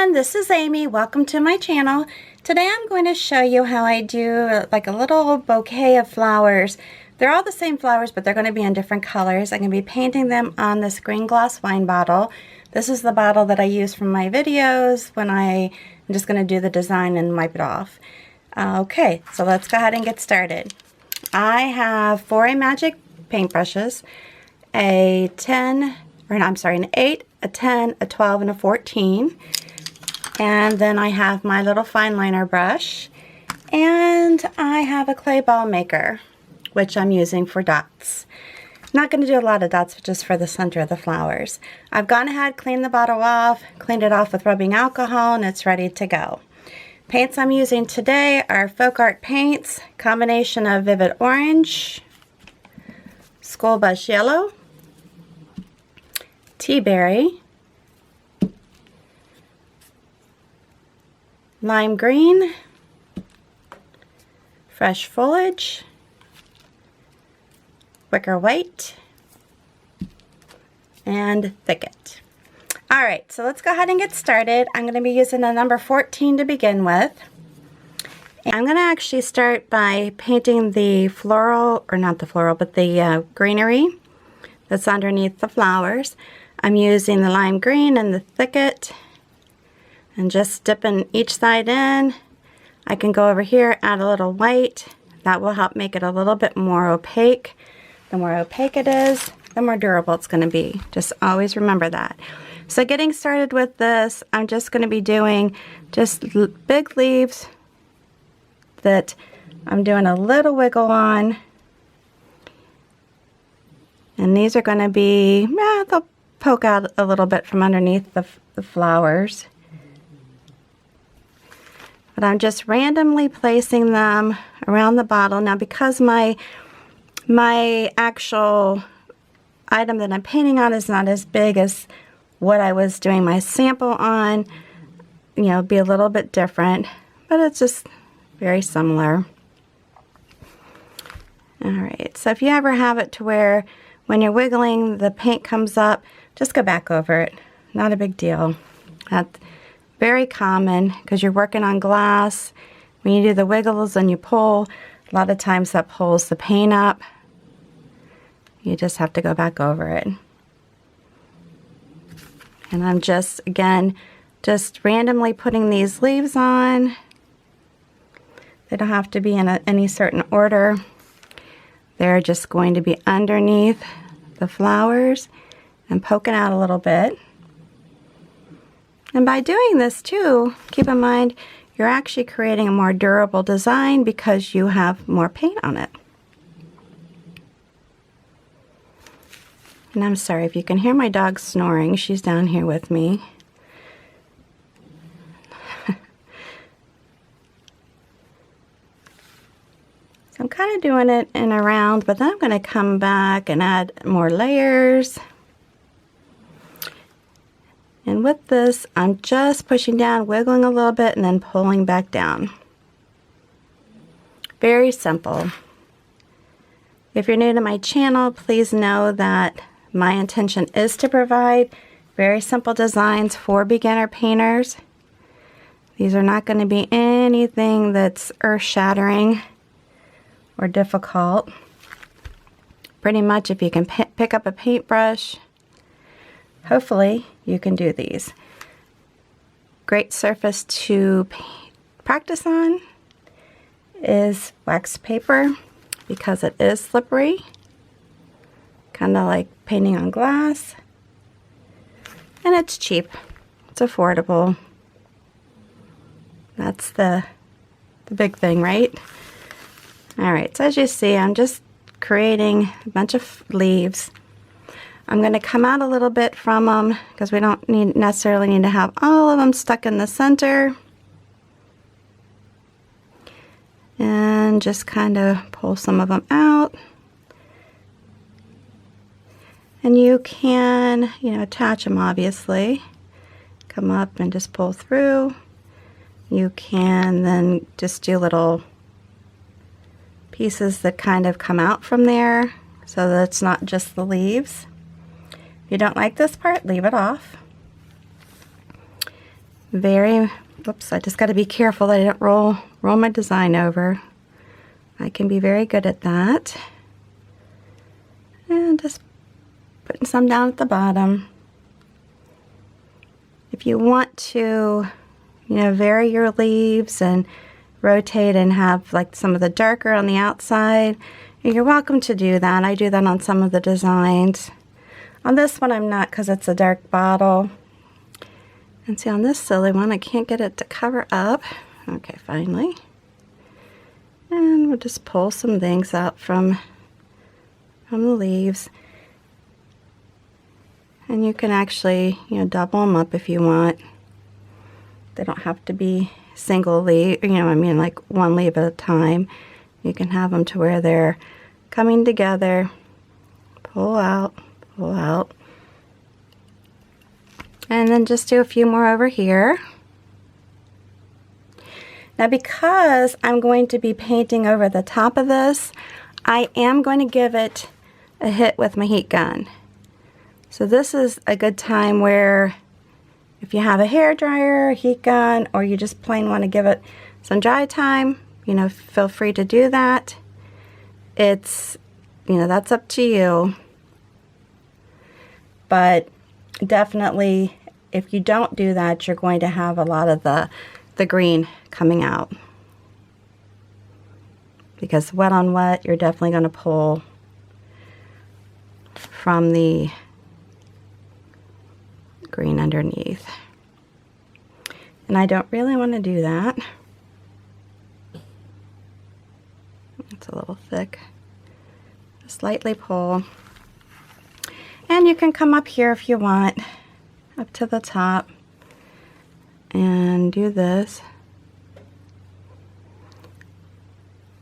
everyone, this is Amy. Welcome to my channel. Today I'm going to show you how I do like a little bouquet of flowers. They're all the same flowers, but they're going to be in different colors. I'm going to be painting them on this green glass wine bottle. This is the bottle that I use for my videos when I'm just going to do the design and wipe it off. Okay, so let's go ahead and get started. I have 4 AMAGIC paintbrushes, an 8, a 10, a 12, and a 14. And then I have my little fine liner brush. And I have a clay ball maker, which I'm using for dots. I'm not going to do a lot of dots, but just for the center of the flowers. I've gone ahead, cleaned the bottle off, cleaned it off with rubbing alcohol, and it's ready to go. Paints I'm using today are FolkArt paints, combination of Vivid Orange, School Bus Yellow, Tea Berry, Lime Green, Fresh Foliage, Wicker White, and Thicket. Alright, so let's go ahead and get started. I'm going to be using a number 14 to begin with. And I'm going to actually start by painting the floral, or not the floral, but the greenery that's underneath the flowers. I'm using the lime green and the Thicket, and just dipping each side in. I can go over here, add a little white. That will help make it a little bit more opaque. The more opaque it is, the more durable it's going to be. Just always remember that. So getting started with this, I'm just going to be doing just big leaves that I'm doing a little wiggle on. And these are going to be, they'll poke out a little bit from underneath the flowers. But I'm just randomly placing them around the bottle. Now because my actual item that I'm painting on is not as big as what I was doing my sample on, you know, be a little bit different, but it's just very similar. Alright, so if you ever have it to where when you're wiggling the paint comes up, just go back over it. Not a big deal. That's very common because you're working on glass. When you do the wiggles and you pull, a lot of times that pulls the paint up. You just have to go back over it. And I'm just, again, just randomly putting these leaves on. They don't have to be in any certain order. They're just going to be underneath the flowers and poking out a little bit. And by doing this too, keep in mind, you're actually creating a more durable design because you have more paint on it. And I'm sorry if you can hear my dog snoring. She's down here with me. So I'm kind of doing it in a round, but then I'm going to come back and add more layers. And with this, I'm just pushing down, wiggling a little bit, and then pulling back down. Very simple. If you're new to my channel, please know that my intention is to provide very simple designs for beginner painters. These are not going to be anything that's earth-shattering or difficult. Pretty much if you can pick up a paintbrush, hopefully you can do these. Great surface to practice on is wax paper because it is slippery. Kind of like painting on glass. And it's cheap. It's affordable. That's the big thing, right? Alright, so as you see, I'm just creating a bunch of leaves. I'm going to come out a little bit from them because we don't necessarily need to have all of them stuck in the center. And just kind of pull some of them out. And you can, attach them obviously. Come up and just pull through. You can then just do little pieces that kind of come out from there so that it's not just the leaves. If you don't like this part, leave it off. very, whoops, I just got to be careful that I don't roll my design over. I can be very good at that. And just putting some down at the bottom. If you want to, you know, vary your leaves and rotate and have like some of the darker on the outside, you're welcome to do that. I do that on some of the designs. On this one I'm not, because it's a dark bottle. And see, on this silly one I can't get it to cover up. Okay, finally. And we'll just pull some things out from the leaves. And you can actually, you know, double them up if you want. They don't have to be single leaf, you know, I mean like one leaf at a time. You can have them to where they're coming together. Pull out, pull out. And then just do a few more over here. Now because I'm going to be painting over the top of this, I am going to give it a hit with my heat gun. So this is a good time where if you have a hair dryer, a heat gun, or you just plain want to give it some dry time, you know, feel free to do that. It's, you know, that's up to you. But definitely, if you don't do that, you're going to have a lot of the green coming out. Because wet on wet, you're definitely going to pull from the green underneath. And I don't really want to do that. It's a little thick. Just lightly pull. And you can come up here if you want, up to the top, and do this.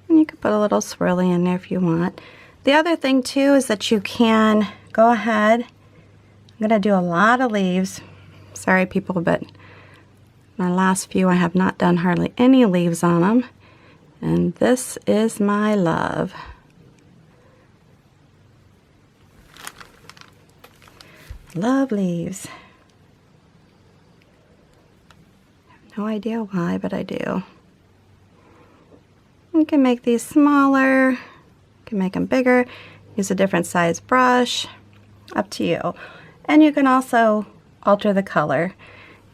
And you can put a little swirly in there if you want. The other thing too is that you can go ahead. I'm going to do a lot of leaves. Sorry people, but my last few I have not done hardly any leaves on them. And this is my love. Love leaves. I have no idea why, but I do. You can make these smaller. You can make them bigger. Use a different size brush. Up to you. And you can also alter the color.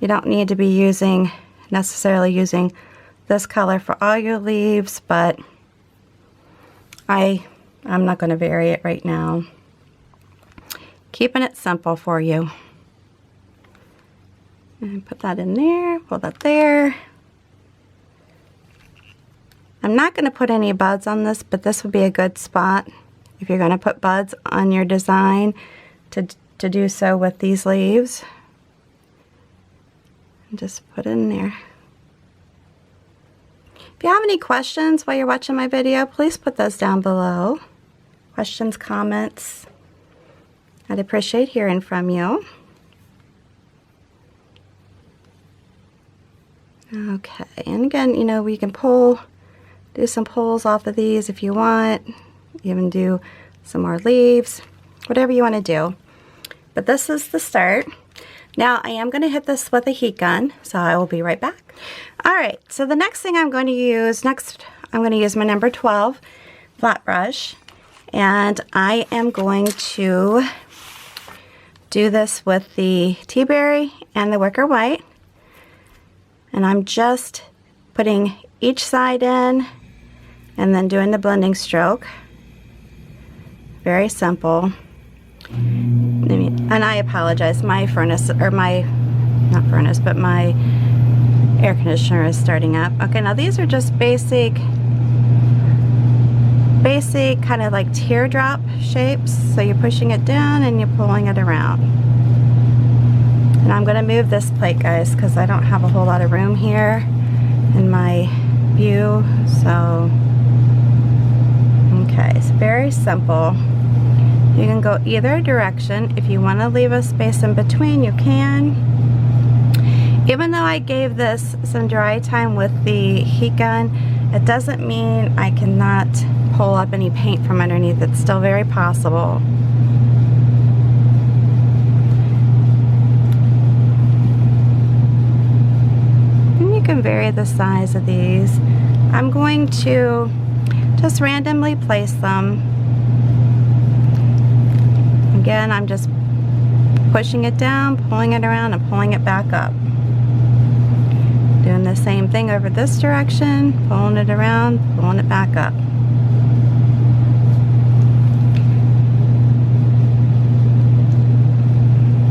You don't need to be necessarily using this color for all your leaves, but I'm not going to vary it right now. Keeping it simple for you. And put that in there, pull that there. I'm not going to put any buds on this, but this would be a good spot if you're going to put buds on your design to do so with these leaves. And just put it in there. If you have any questions while you're watching my video, please put those down below. Questions, comments. I'd appreciate hearing from you. Okay, and again, you know, we can do some pulls off of these if you want. Even do some more leaves, whatever you want to do. But this is the start. Now I am going to hit this with a heat gun, so I will be right back. Alright, so the next thing I'm going to use, I'm going to use my number 12 flat brush, and I am going to do this with the tea berry and the wicker white. And I'm just putting each side in and then doing the blending stroke. Very simple. And I apologize, my furnace, or not furnace, but my air conditioner is starting up. Okay, now these are just basic kind of like teardrop shapes. So you're pushing it down and you're pulling it around. And I'm going to move this plate, guys, because I don't have a whole lot of room here in my view. So, okay, it's very simple. You can go either direction. If you want to leave a space in between, you can. Even though I gave this some dry time with the heat gun, it doesn't mean I cannot pull up any paint from underneath. It's still very possible. can vary the size of these. I'm going to just randomly place them. Again, I'm just pushing it down, pulling it around, and pulling it back up. Doing the same thing over this direction, pulling it around, pulling it back up.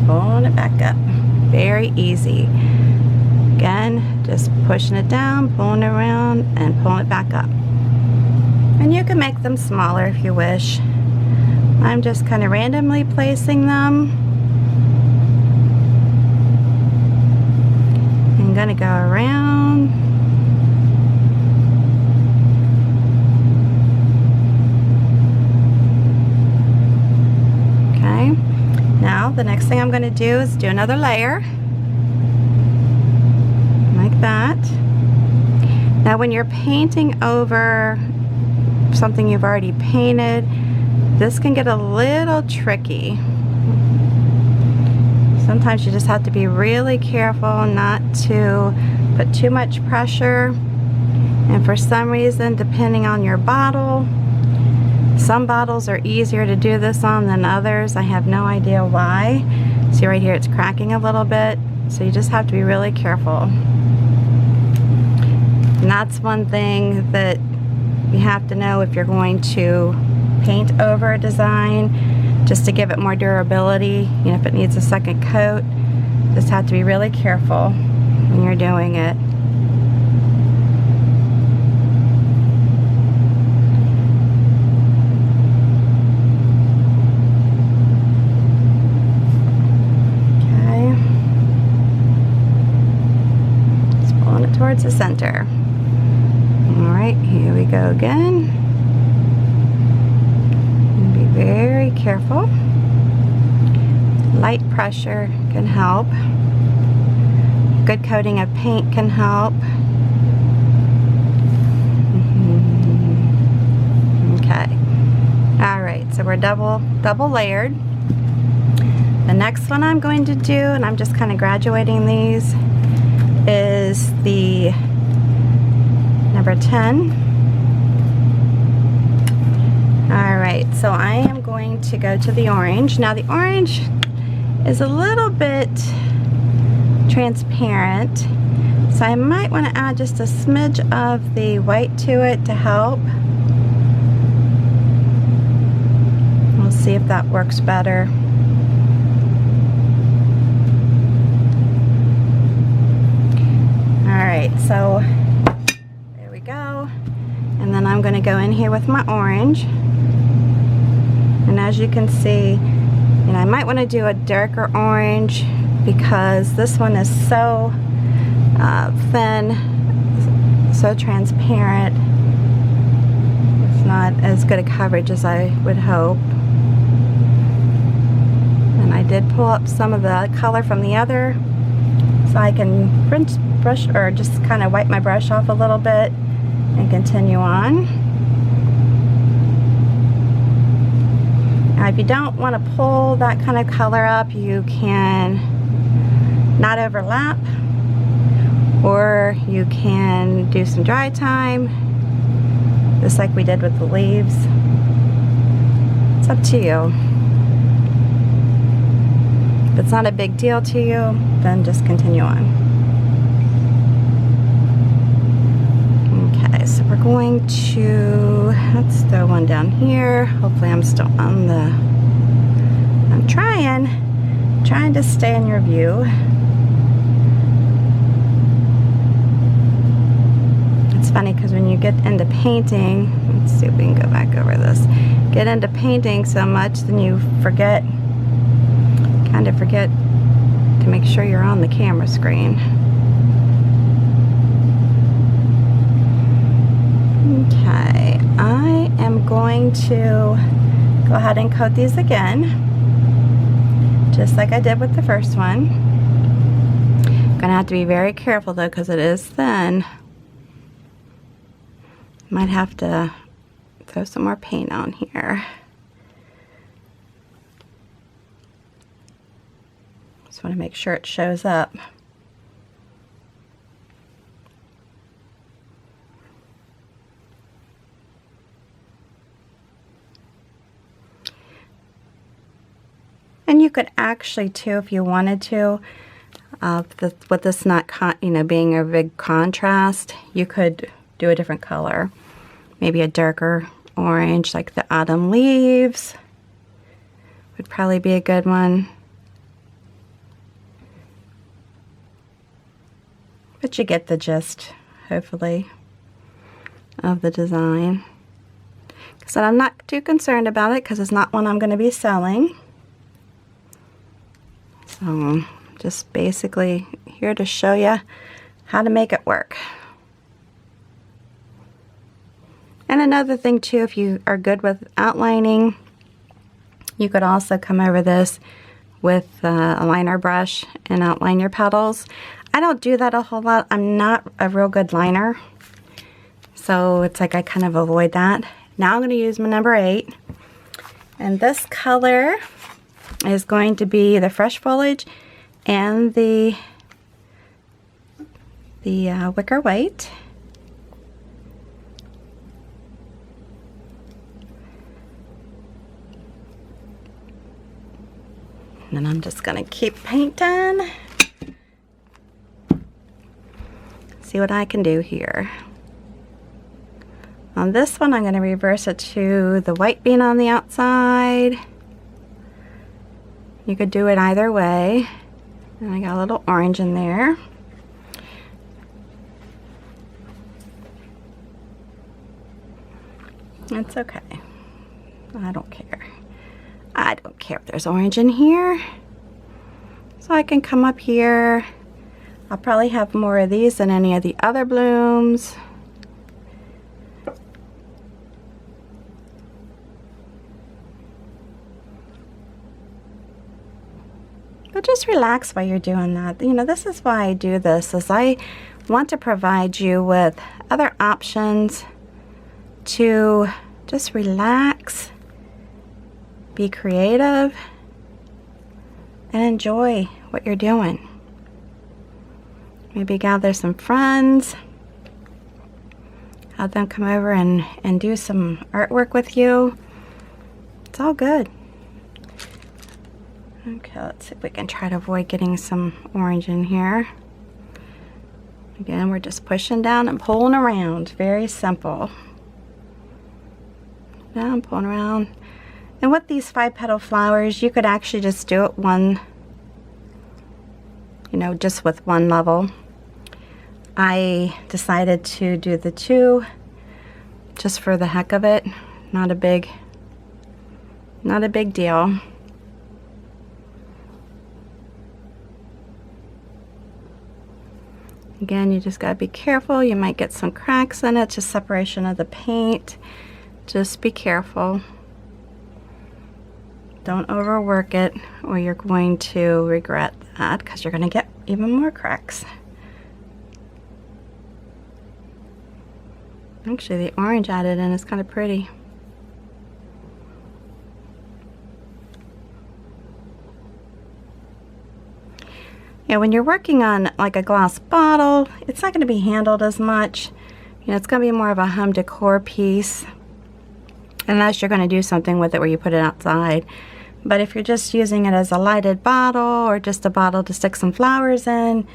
Pulling it back up. Very easy. Again, just pushing it down, pulling it around, and pulling it back up. And you can make them smaller if you wish. I'm just kind of randomly placing them. I'm going to go around. Okay. Now the next thing I'm going to do is do another layer. Like that. Now when you're painting over something you've already painted, this can get a little tricky. Sometimes you just have to be really careful not to put too much pressure. And for some reason, depending on your bottle, some bottles are easier to do this on than others. I have no idea why. See right here, it's cracking a little bit. So you just have to be really careful. And that's one thing that you have to know if you're going to paint over a design, just to give it more durability. You know, if it needs a second coat, just have to be really careful when you're doing it. Okay. Just pulling it towards the center. Alright, here we go again. Be very careful. Light pressure can help. Good coating of paint can help. Okay. Alright, so we're double layered. The next one I'm going to do, and I'm just kind of graduating these, is the number 10. Alright, so I am going to go to the orange. Now the orange is a little bit transparent, so I might want to add just a smidge of the white to it to help. We'll see if that works better. Alright, so there we go. And then I'm going to go in here with my orange. And as you can see, you know, I might want to do a darker orange because this one is so thin, so transparent. It's not as good a coverage as I would hope. And I did pull up some of the color from the other, so I can brush or just kind of wipe my brush off a little bit and continue on. Now, if you don't want to pull that kind of color up, you can not overlap, or you can do some dry time, just like we did with the leaves. It's up to you. If it's not a big deal to you, then just continue on. Okay, so we're going to, let's throw one down here. Hopefully I'm still on the, I'm trying to stay in your view. It's funny because when you get into painting, let's see if we can go back over this, get into painting so much, then you forget, kind of forget to make sure you're on the camera screen. Okay, I am going to go ahead and coat these again, just like I did with the first one. Gonna have to be very careful though, because it is thin. Might have to throw some more paint on here. Just want to make sure it shows up. could actually too, if you wanted to, with this not being a big contrast, you could do a different color, maybe a darker orange, like the autumn leaves would probably be a good one. But you get the gist, hopefully, of the design. So I'm not too concerned about it because it's not one I'm going to be selling. So just basically here to show you how to make it work. And another thing too, if you are good with outlining, you could also come over this with a liner brush and outline your petals. I don't do that a whole lot. I'm not a real good liner, so it's like I kind of avoid that. Now I'm going to use my number 8, and this color is going to be the fresh foliage and the wicker white. And then I'm just going to keep painting. See what I can do here. On this one, I'm going to reverse it to the white being on the outside. You could do it either way. And I got a little orange in there. It's okay. I don't care. I don't care if there's orange in here. So I can come up here. I'll probably have more of these than any of the other blooms. But just relax while you're doing that. You know, this is why I do this, is I want to provide you with other options to just relax, be creative, and enjoy what you're doing. Maybe gather some friends, have them come over and do some artwork with you. It's all good. Okay, let's see if we can try to avoid getting some orange in here. Again, we're just pushing down and pulling around. Very simple. Down, pulling around. And with these 5-petal flowers, you could actually just do it one, just with one level. I decided to do the 2 just for the heck of it. Not a big deal. Again, you just gotta be careful. You might get some cracks in it, just separation of the paint. Just be careful. Don't overwork it or you're going to regret that, because you're going to get even more cracks. Actually, the orange added in is kind of pretty. Yeah, when you're working on like a glass bottle, it's not going to be handled as much. It's going to be more of a home decor piece, unless you're going to do something with it where you put it outside. But if you're just using it as a lighted bottle or just a bottle to stick some flowers in,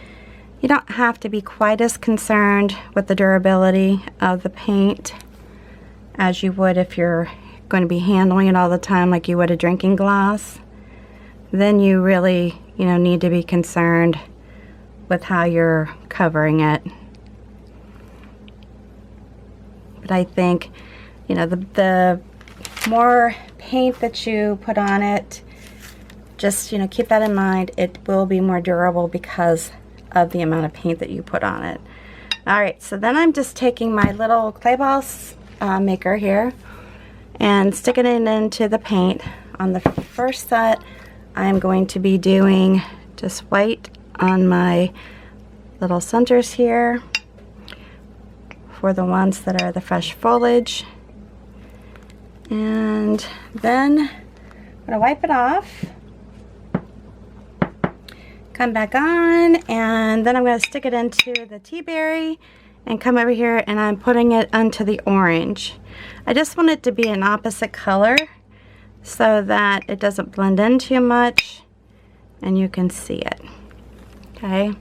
you don't have to be quite as concerned with the durability of the paint as you would if you're going to be handling it all the time like you would a drinking glass. Then you really, need to be concerned with how you're covering it. But I think, the more paint that you put on it, just keep that in mind. It will be more durable because of the amount of paint that you put on it. Alright, so then I'm just taking my little clay ball maker here and sticking it into the paint. On the first set, I'm going to be doing just white on my little centers here for the ones that are the fresh foliage. And then I'm going to wipe it off, come back on, and then I'm going to stick it into the tea berry and come over here and I'm putting it onto the orange. I just want it to be an opposite color so that it doesn't blend in too much and you can see it. Okay,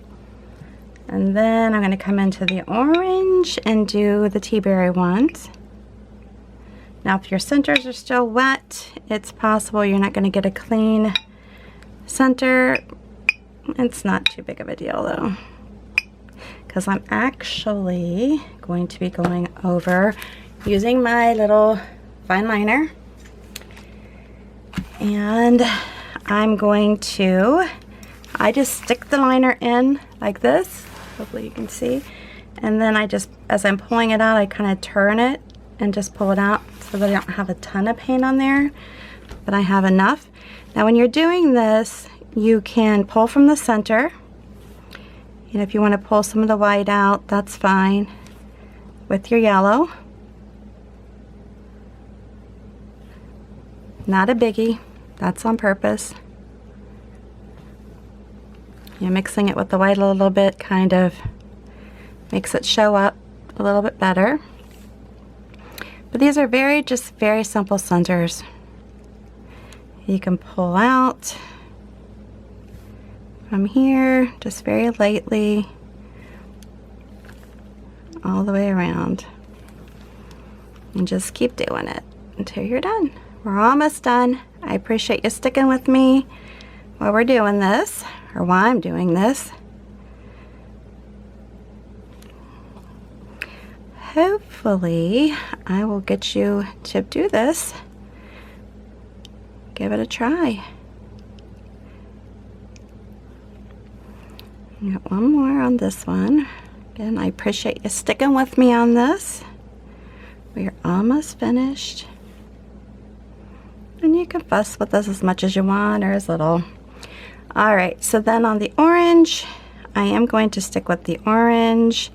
and then I'm going to come into the orange and do the tea berry ones. Now if your centers are still wet, it's possible you're not going to get a clean center. It's not too big of a deal though, because I'm actually going to be going over using my little fine liner, and I'm going to, I just stick the liner in like this, hopefully you can see, and then I just, as I'm pulling it out, I kind of turn it and just pull it out so that I don't have a ton of paint on there, but I have enough. Now when you're doing this, you can pull from the center, and if you want to pull some of the white out, that's fine, with your yellow. Not a biggie, that's on purpose. You're mixing it with the white a little bit, kind of makes it show up a little bit better. But these are just very simple centers. You can pull out from here, just very lightly, all the way around. And just keep doing it until you're done. We're almost done. I appreciate you sticking with me while we're doing this, or while I'm doing this. Hopefully, I will get you to do this. Give it a try. Got one more on this one. Again, I appreciate you sticking with me on this. We are almost finished. And you can fuss with this as much as you want or as little. Alright, so then on the orange, I am going to stick with the orange,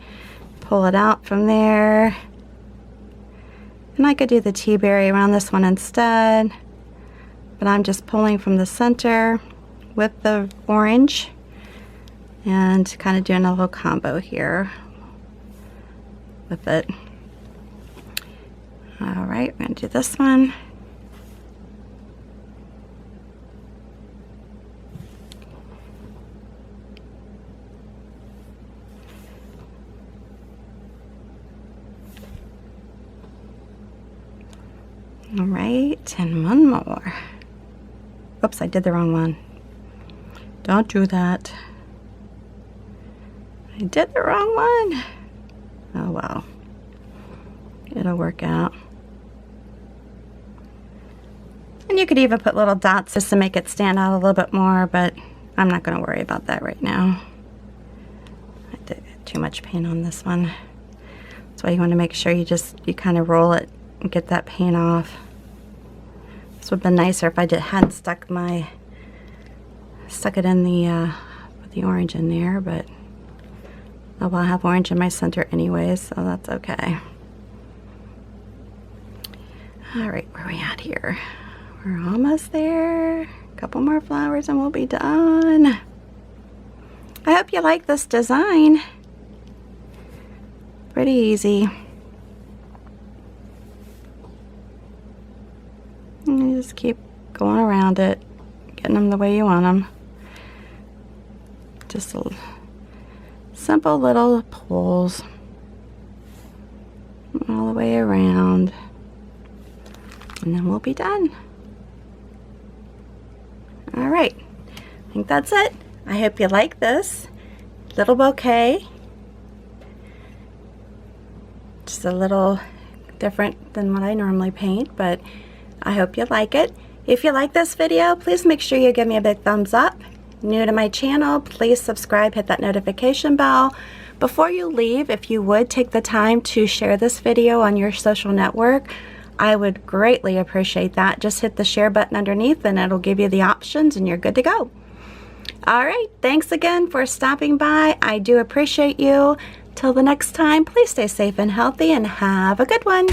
pull it out from there. And I could do the tea berry around this one instead, but I'm just pulling from the center with the orange and kind of doing a little combo here with it. Alright, we're going to do this one. Alright, and one more. Oops, I did the wrong one. Don't do that. I did the wrong one. Oh well. It'll work out. And you could even put little dots just to make it stand out a little bit more, but I'm not going to worry about that right now. I did too much paint on this one. That's why you want to make sure you kind of roll it and get that paint off. This would have been nicer if I hadn't stuck it in the put the orange in there, but oh well, I have orange in my center anyways, so that's okay. Alright, where are we at here? We're almost there. A couple more flowers and we'll be done. I hope you like this design. Pretty easy. And you just keep going around it, getting them the way you want them. Just a simple little pulls all the way around, and then we'll be done. Alright, I think that's it. I hope you like this little bouquet. Just a little different than what I normally paint, but I hope you like it. If you like this video, please make sure you give me a big thumbs up. New to my channel, please subscribe, hit that notification bell. Before you leave, if you would take the time to share this video on your social network, I would greatly appreciate that. Just hit the share button underneath and it'll give you the options and you're good to go. Alright, thanks again for stopping by. I do appreciate you. Till the next time, please stay safe and healthy and have a good one.